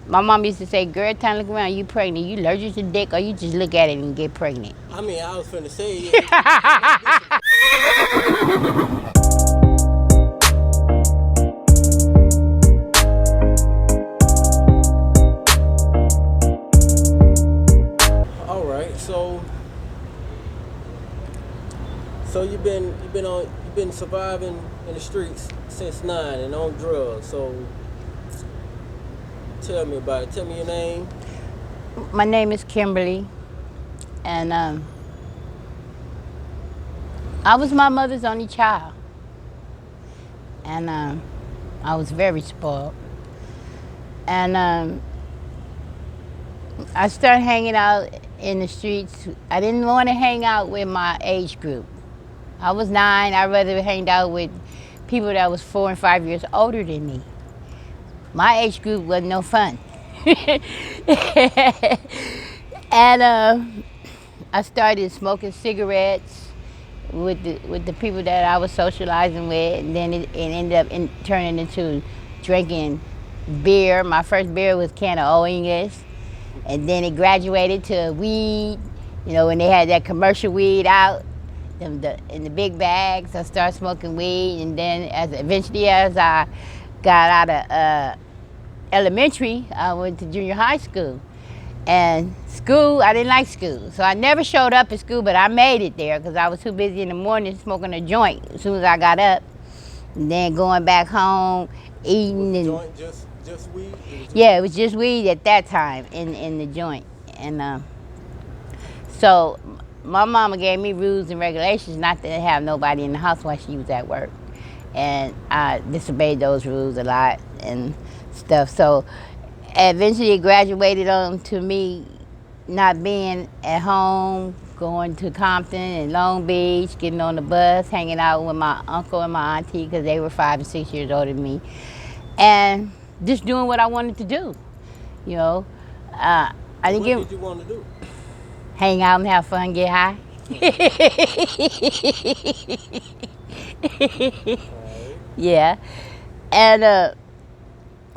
My mom used to say, girl, time to look around, you pregnant. You allergic to dick or you just look at it and get pregnant. I mean, I was finna say it must be some. All right, so you've been surviving in the streets since 9 and on drugs. So tell me about it. Tell me your name. My name is Kimberly, and I was my mother's only child. And I was very spoiled. And I started hanging out in the streets. I didn't want to hang out with my age group. I was 9. I'd rather hang out with people that was 4 and 5 years older than me. My age group was no fun. And I started smoking cigarettes with the people that I was socializing with, and then it ended up turning into drinking beer. My first beer was a can of Old English, and then it graduated to weed. You know, when they had that commercial weed out in the big bags, I started smoking weed, and then eventually as I got out of elementary, I went to junior high school. And school, I didn't like school. So I never showed up at school, but I made it there because I was too busy in the morning smoking a joint as soon as I got up. And then going back home, eating. Was the And joint just weed? yeah, it was just weed at that time in the joint. And so my mama gave me rules and regulations not to have nobody in the house while she was at work. And I disobeyed those rules a lot and stuff. So eventually it graduated on to me not being at home, going to Compton and Long Beach, getting on the bus, hanging out with my uncle and my auntie because they were 5 and 6 years older than me, and just doing what I wanted to do. You know, I didn't What get did you want to do? hang out and have fun, get high. Right. Yeah, and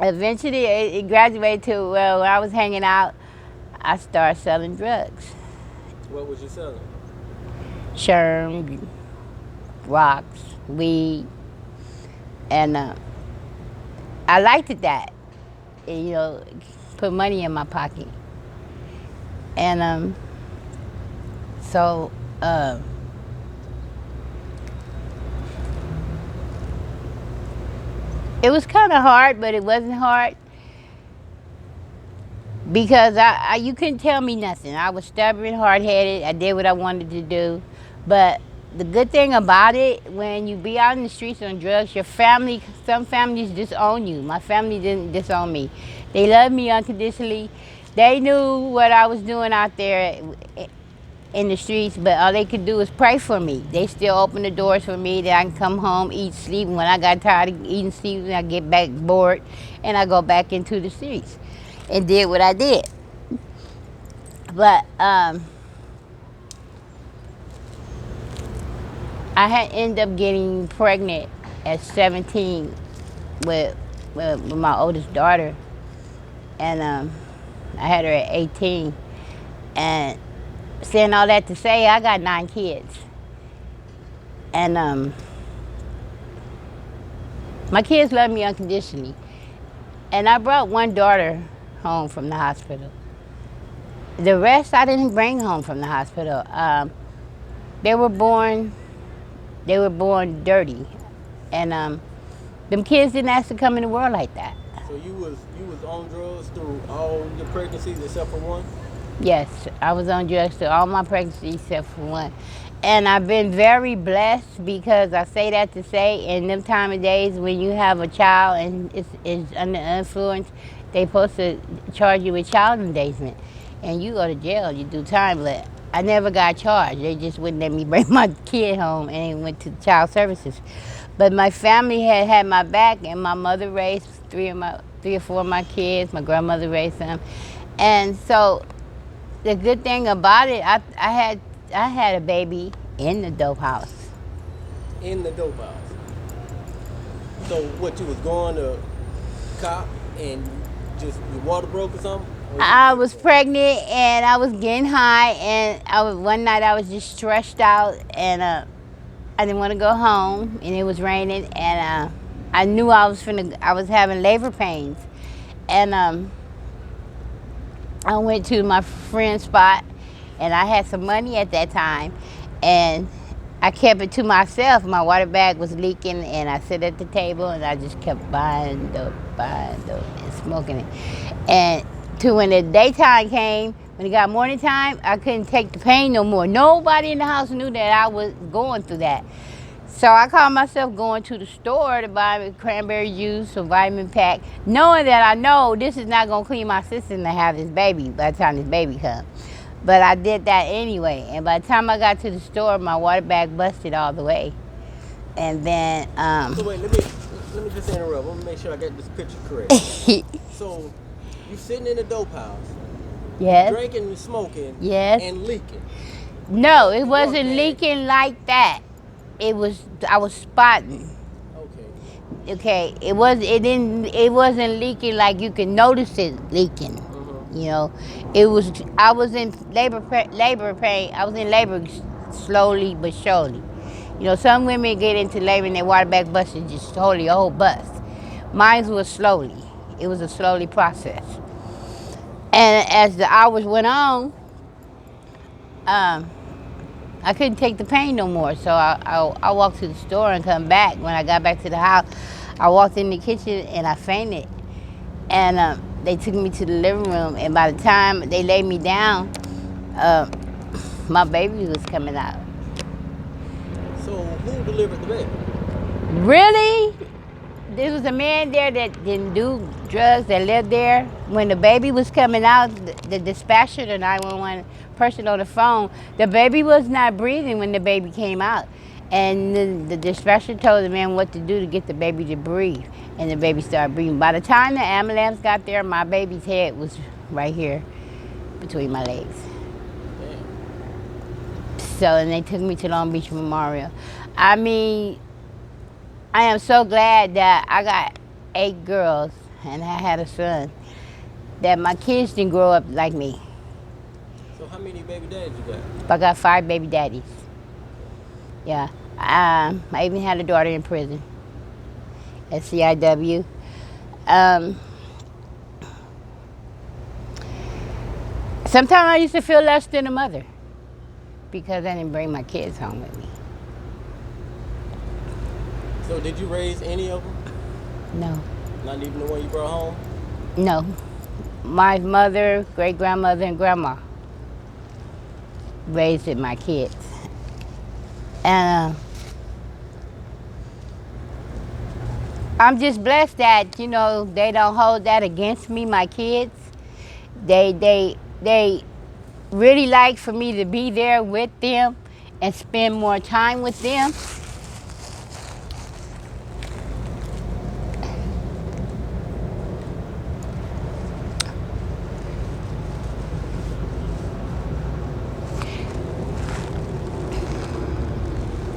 eventually it graduated to, well, when I was hanging out, I started selling drugs. What was you selling? Sherm, rocks, weed, and I liked it that. You know, put money in my pocket. And so it was kind of hard, but it wasn't hard because you couldn't tell me nothing. I was stubborn, hard-headed. I did what I wanted to do. But the good thing about it, when you be out in the streets on drugs, your family, some families disown you. My family didn't disown me. They loved me unconditionally. They knew what I was doing out there in the streets, but all they could do was pray for me. They still open the doors for me that I can come home, eat, sleep. When I got tired of eating, sleeping, I get back bored, and I go back into the streets and did what I did. But I had ended up getting pregnant at 17 with my oldest daughter, and I had her at 18. And saying all that to say, I got 9 kids, and my kids love me unconditionally. And I brought one daughter home from the hospital. The rest I didn't bring home from the hospital. They were born dirty, and them kids didn't ask to come in the world like that. So you was on drugs through all your pregnancies except for one? Yes, I was on drugs through all my pregnancies except for one. And I've been very blessed because I say that to say in them time of days when you have a child and it's under influence, they supposed to charge you with child endangerment. And you go to jail, you do time, but I never got charged. They just wouldn't let me bring my kid home and went to child services. But my family had my back, and my mother raised 3 or 4 of my kids. My grandmother raised them. And so the good thing about it, I had a baby in the dope house. In the dope house. So what, you was going to cop and just your water broke or something? Or I was pregnant and I was getting high, and one night I was just stressed out, and I didn't want to go home, and it was raining, and I knew I was having labor pains, and I went to my friend's spot, and I had some money at that time, and I kept it to myself. My water bag was leaking, and I sit at the table, and I just kept buying dope, and smoking it. And to when the daytime came, when it got morning time, I couldn't take the pain no more. Nobody in the house knew that I was going through that. So I caught myself going to the store to buy cranberry juice or vitamin pack, knowing that I know this is not going to clean my system to have this baby by the time this baby comes. But I did that anyway. And by the time I got to the store, my water bag busted all the way. And then, So wait, let me just interrupt. Let me make sure I got this picture correct. So you sitting in a dope house, yes, drinking and smoking, yes. and leaking. No, it Your wasn't water bag. leaking like that. I was spotting. Okay. Okay, it wasn't leaking like you can notice it leaking. You know, I was in labor pain. I was in labor slowly but surely. You know, some women get into labor and their water bag bust and just totally a whole bust. Mine was slowly. It was a slowly process. And as the hours went on, I couldn't take the pain no more. So I walked to the store and come back. When I got back to the house, I walked in the kitchen and I fainted. And they took me to the living room. And by the time they laid me down, my baby was coming out. So who delivered the baby? Really? There was a man there that didn't do drugs that lived there. When the baby was coming out, the dispatcher, the 911 person on the phone, the baby was not breathing when the baby came out. And the dispatcher told the man what to do to get the baby to breathe. And the baby started breathing. By the time the ambulance got there, my baby's head was right here between my legs. So, and they took me to Long Beach Memorial. I mean, I am so glad that I got 8 girls and I had a son, that my kids didn't grow up like me. So how many baby daddies you got? I got 5 baby daddies. Yeah. I even had a daughter in prison at CIW. Sometimes I used to feel less than a mother because I didn't bring my kids home with me. So did you raise any of them? No. Not even the one you brought home? No. My mother, great-grandmother, and grandma raised my kids. And I'm just blessed that, you know, they don't hold that against me, my kids. They really like for me to be there with them and spend more time with them.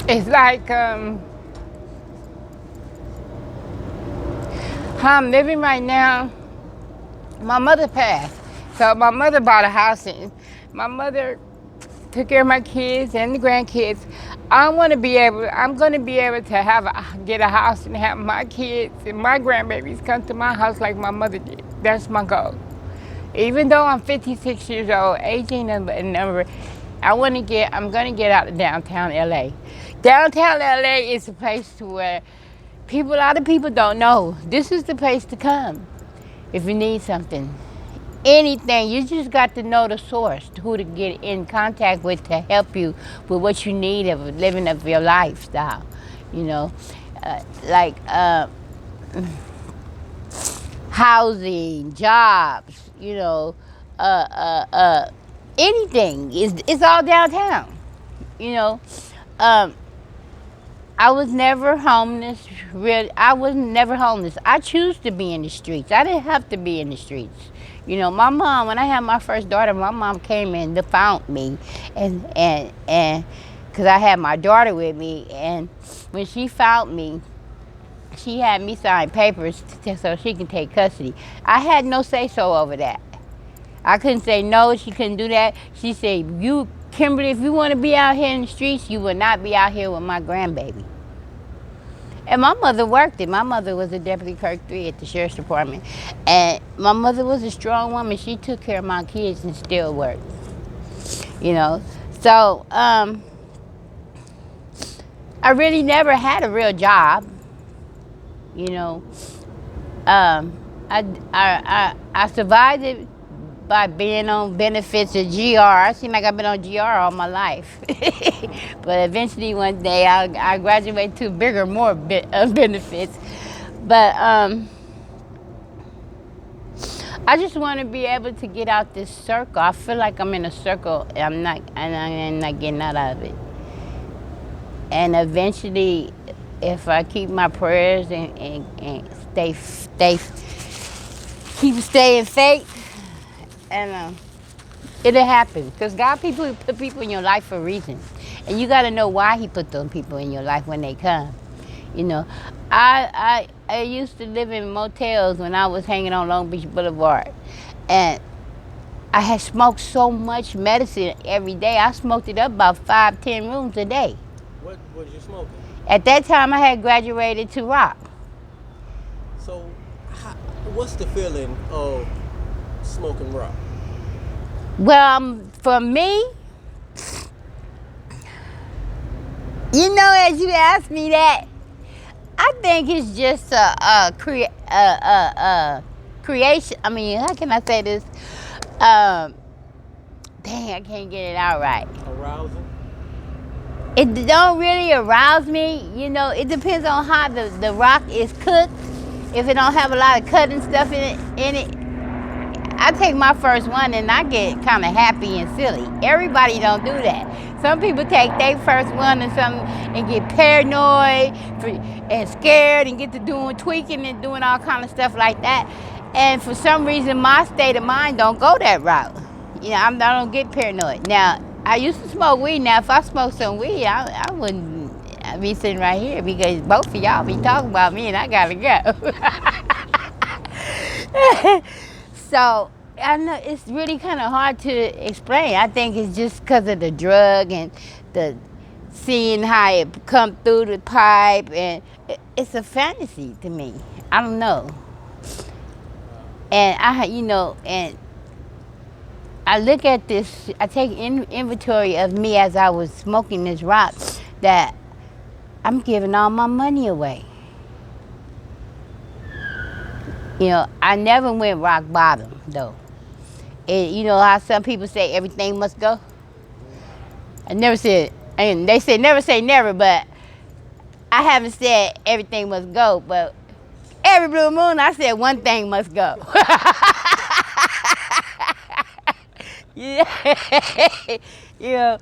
It's like how I'm living right now. My mother passed, so my mother bought a house, and my mother took care of my kids and the grandkids. I'm going to be able to get a house and have my kids and my grandbabies come to my house like my mother did. That's my goal. Even though I'm 56 years old, age ain't a number. I'm going to get out of downtown LA. Downtown LA is a place to where a lot of people don't know. This is the place to come if you need something. Anything, you just got to know the source, who to get in contact with to help you with what you need of living of your lifestyle, you know, like housing, jobs, you know, anything. It's all downtown, you know. I was never homeless. I was never homeless. I choose to be in the streets. I didn't have to be in the streets. You know, my mom, when I had my first daughter, my mom came in to found me, and because I had my daughter with me, and when she found me, she had me sign papers so she can take custody. I had no say-so over that. I couldn't say no, she couldn't do that. She said, "You, Kimberly, if you want to be out here in the streets, you will not be out here with my grandbaby." And my mother worked it. My mother was a deputy clerk 3 at the sheriff's department. And my mother was a strong woman. She took care of my kids and still worked, you know. So, I really never had a real job, you know. I survived it by being on benefits of GR. I seem like I've been on GR all my life. But eventually one day I graduated to bigger, more benefits. But I just want to be able to get out this circle. I feel like I'm in a circle and I'm not getting out of it. And eventually, if I keep my prayers and keep staying faith, and it'll happen. Because God put people in your life for a reason. And you got to know why he put those people in your life when they come. You know, I used to live in motels when I was hanging on Long Beach Boulevard. And I had smoked so much medicine every day. I smoked it up about 5-10 rooms a day. What was you smoking? At that time, I had graduated to rock. So, what's the feeling of smoking rock? Well, for me, you know, as you asked me that, I think it's just a creation. I mean, how can I say this? Dang, I can't get it out right. Arousing? It don't really arouse me. You know, it depends on how the rock is cooked. If it don't have a lot of cutting stuff in it, I take my first one and I get kind of happy and silly. Everybody don't do that. Some people take their first one and get paranoid and scared and get to doing tweaking and doing all kind of stuff like that. And for some reason, my state of mind don't go that route. You know, I don't get paranoid. Now, I used to smoke weed. Now, if I smoked some weed, I wouldn't be sitting right here because both of y'all be talking about me and I gotta go. So, I know it's really kind of hard to explain. I think it's just because of the drug and the seeing how it come through the pipe, and it's a fantasy to me. I don't know. And and I look at this, I take inventory of me as I was smoking this rock, that I'm giving all my money away. You know, I never went rock bottom, though. You know how some people say everything must go? I never said, and they say never say never, but I haven't said everything must go, but every blue moon I said one thing must go. Yeah. You know,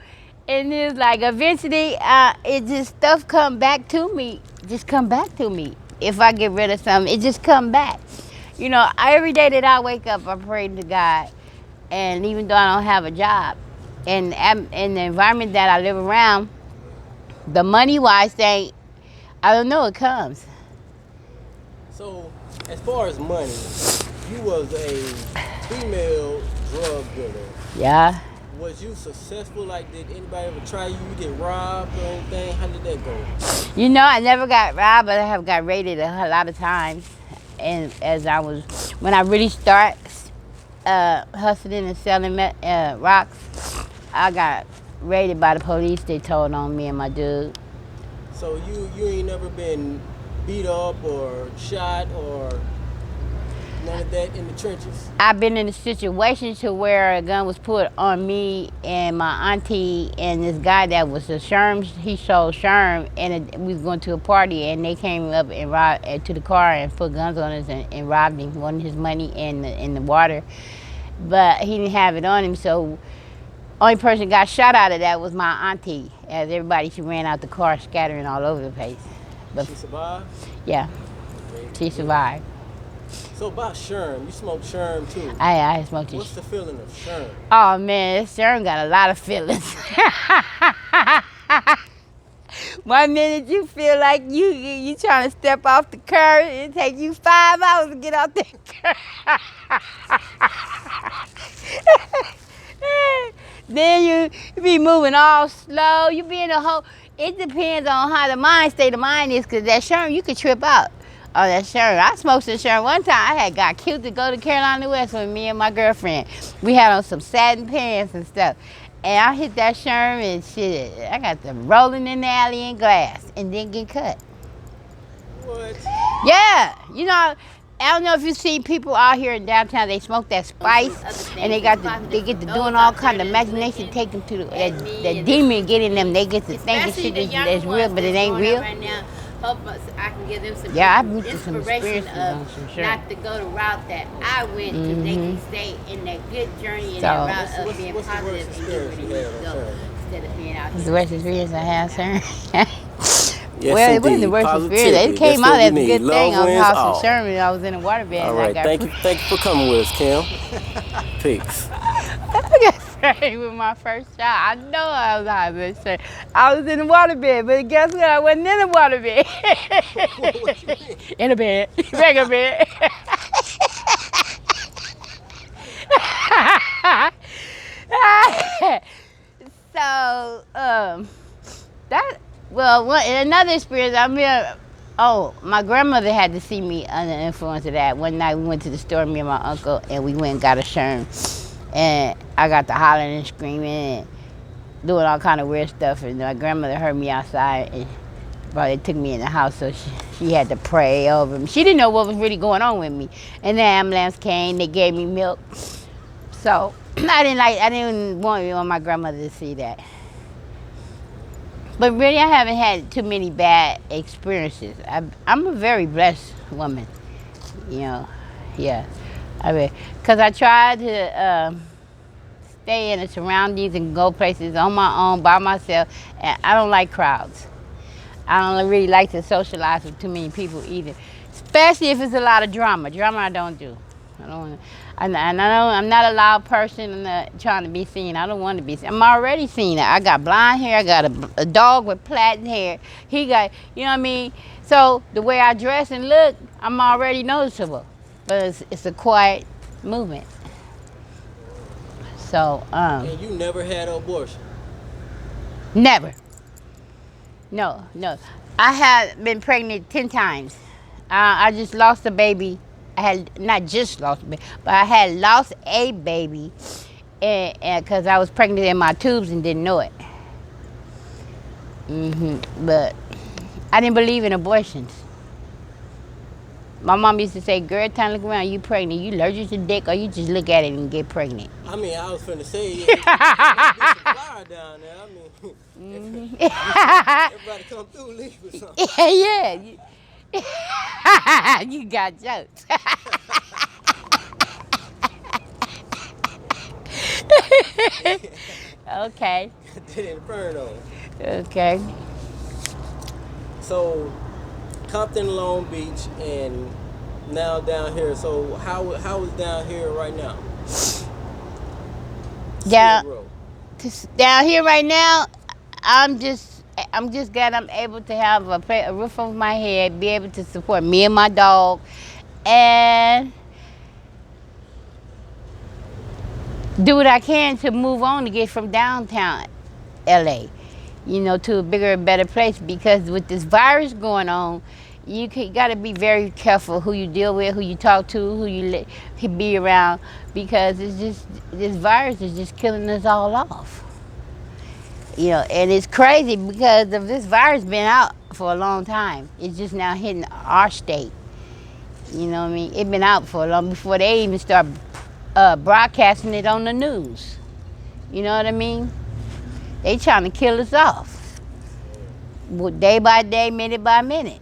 and it's like eventually it just stuff come back to me. If I get rid of something, it just come back. You know, every day that I wake up, I pray to God. And even though I don't have a job, and in the environment that I live around, the money-wise thing, I don't know, it comes. So, as far as money, you was a female drug dealer. Yeah. Was you successful? Like, did anybody ever try you? You get robbed or anything? How did that go? You know, I never got robbed, but I have got raided a lot of times. And when I really start hustling and selling rocks, I got raided by the police. They told on me and my dude. So you ain't never been beat up or shot or none of that in the trenches? I've been in a situation to where a gun was put on me and my auntie and this guy that was a Sherm. He sold Sherm, and we was going to a party, and they came up and robbed to the car and put guns on us and robbed him, wanted his money and the water, but he didn't have it on him. So only person got shot out of that was my auntie, as everybody, she ran out the car scattering all over the place. But she survived? Yeah, she survived. So about Sherm, you smoked Sherm too. I smoked it. What's the feeling of Sherm? Oh man, Sherm got a lot of feelings. One minute you feel like you trying to step off the curb, it take you 5 hours to get off that curb. Then you be moving all slow. You be in a whole. It depends on how the mind state of mind is, cause that Sherm you could trip out. Oh, that Sherm. I smoked some Sherm one time. I had got cute to go to Carolina West with me and my girlfriend. We had on some satin pants and stuff. And I hit that Sherm and shit. I got them rolling in the alley in glass and didn't get cut. What? Yeah, you know, I don't know if you see people out here in downtown. They smoke that spice, and they get to doing all kind of imagination, take them to that demon, get in them. They get to thinking shit that's real, but it ain't real. Right now, hope I can give them some Yeah, I've been through some inspiration experiences on some of sure. not to go the route that I went to. They can stay in that good journey and So- that route of being what's the positive worst and get experience where you you need to had on go Sherm? instead of being out It's here. the worst experience I have, sir. Yes, Well, it wasn't the indeed. worst Positivity. experience. It came That's out what as we a good need. thing. Love I was wins House all. of Sherman. I was in a water bed. All and I right, got thank you for coming with us, Kim. Peace. I got sprayed with my first shot. I know I was high, but sure. I was in the water bed, but guess what? I wasn't in the water bed. What you mean? In a bed, regular bed. So, that, well, another experience, I mean, oh, my grandmother had to see me under the influence of that. One night we went to the store, me and my uncle, and we went and got a Sherm. And I got to hollering and screaming and doing all kind of weird stuff. And my grandmother heard me outside and probably took me in the house, so she had to pray over me. She didn't know what was really going on with me. And the ambulance came, they gave me milk. So I didn't want my grandmother to see that. But really, I haven't had too many bad experiences. I'm a very blessed woman, you know. Yeah, I mean, cause I tried to stay in the surroundings and go places on my own by myself, and I don't like crowds. I don't really like to socialize with too many people either, especially if it's a lot of drama. Drama I don't do. I don't want to. I'm not a loud person. I'm not trying to be seen. I don't want to be seen. I'm already seen. I got blonde hair. I got a dog with plaited hair. He got, you know what I mean? So the way I dress and look, I'm already noticeable. But it's a quiet movement. So, And you never had an abortion? never. No. I had been pregnant 10 times. I just lost a baby. I had not just lost a baby, but I had lost a baby because I was pregnant in my tubes and didn't know it. But I didn't believe in abortions. My mom used to say, girl, time to look around, you pregnant. You allergic to dick or you just look at it and get pregnant. I mean, I was finna say, there must be some fire down there. I mean, everybody come through, leave or something. Yeah. You got jokes. Okay. Did Inferno. Okay. So, Compton, Long Beach, and now down here. So, how is down here right now? Down, Skid Row. down here right now, I'm just glad I'm able to have a roof over my head, be able to support me and my dog, and do what I can to move on to get from downtown LA, to a bigger and better place, because with this virus going on, you got to be very careful who you deal with, who you talk to, who you be around, because this virus is just killing us all off. And it's crazy because of this virus been out for a long time. It's just now hitting our state. You know what I mean? It been out for long before they even start broadcasting it on the news. You know what I mean? They trying to kill us off, day by day, minute by minute.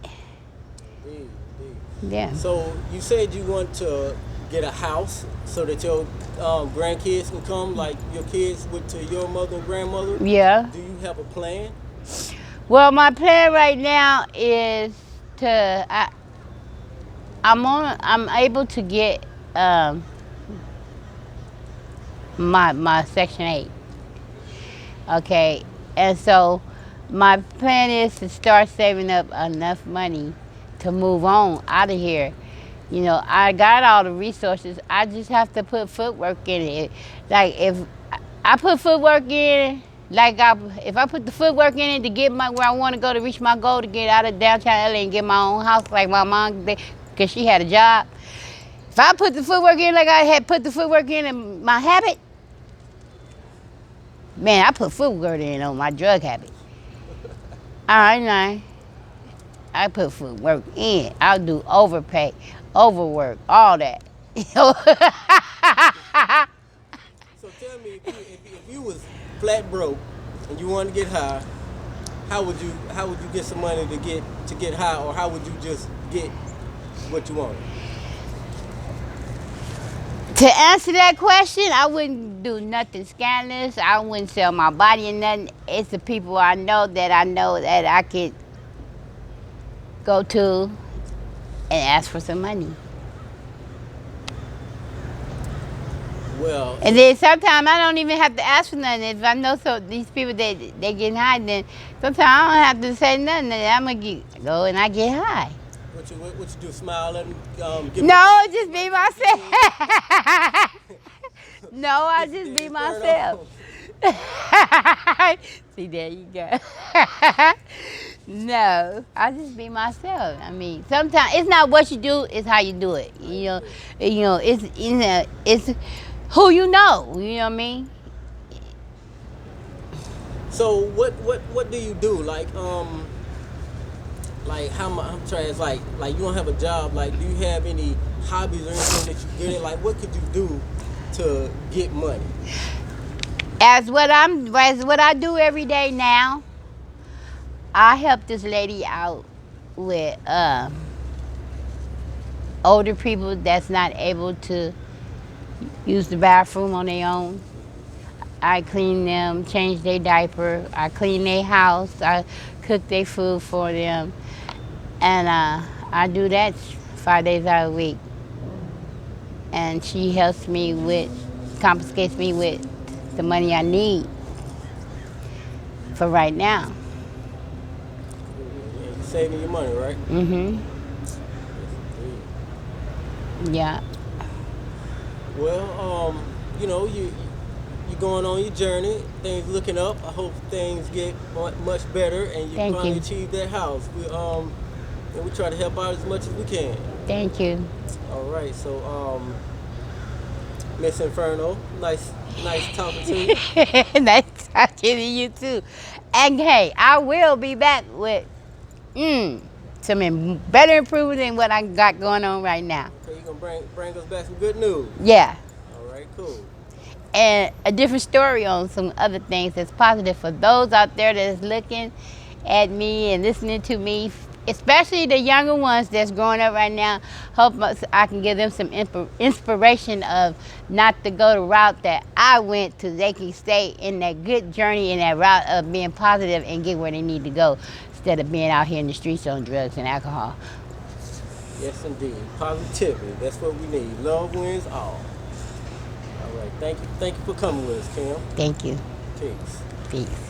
Yeah. So you said you want to get a house so that your grandkids can come, like your kids went to your mother and grandmother. Yeah. Do you have a plan? Well, my plan right now is I'm able to get my Section 8. Okay, and so My plan is to start saving up enough money to move on out of here. You know, I got all the resources. I just have to put footwork in it. Like if I put footwork in, if I put the footwork in it to get where I want to go to reach my goal to get out of downtown LA and get my own house like my mom did, because she had a job. If I put the footwork in like I had put the footwork in my habit, man, I put footwork in on my drug habit. All right, now. I put footwork in. I'll do overpay, overwork, all that. So tell me, if you was flat broke and you wanted to get high, how would you get some money to get high, or how would you just get what you wanted? To answer that question, I wouldn't do nothing scandalous. I wouldn't sell my body and nothing. It's the people I know that I could go to and ask for some money. Well, And then sometimes I don't even have to ask for nothing. If I know these people that they getting high, then sometimes I don't have to say nothing. I'm gonna go and I get high. what you do? Smile at them? Give No, just be myself. No, I just be myself. See, there you go. No, I just be myself. I mean, sometimes it's not what you do; it's how you do it. It's who you know. You know what I mean? So what do you do? Like how much? I'm trying. It's like you don't have a job. Like, do you have any hobbies or anything that you get in? Like, what could you do to get money? As what I do every day now, I help this lady out with older people that's not able to use the bathroom on their own. I clean them, change their diaper, I clean their house, I cook their food for them, and I do that 5 days out of the week. And she helps me confiscates me with the money I need for right now. You're saving your money, right? Mm-hmm. Yeah. Well, you're going on your journey. Things looking up. I hope things get much better, and you Thank finally you. achieve that house. And we try to help out as much as we can. Thank you. All right. So, Miss Inferno, nice talking to you. Nice talking to you too. And hey, I will be back with some better improvement than what I got going on right now. So you're gonna bring us back some good news. Yeah. All right. Cool. And a different story on some other things that's positive for those out there that's looking at me and listening to me, especially the younger ones that's growing up right now. Hope I can give them some inspiration of not to go the route that I went to. They can stay in that good journey, in that route of being positive and get where they need to go, instead of being out here in the streets on drugs and alcohol. Yes, indeed. Positivity. That's what we need. Love wins all. All right. Thank you for coming with us, Kim. Thank you. Peace. Peace.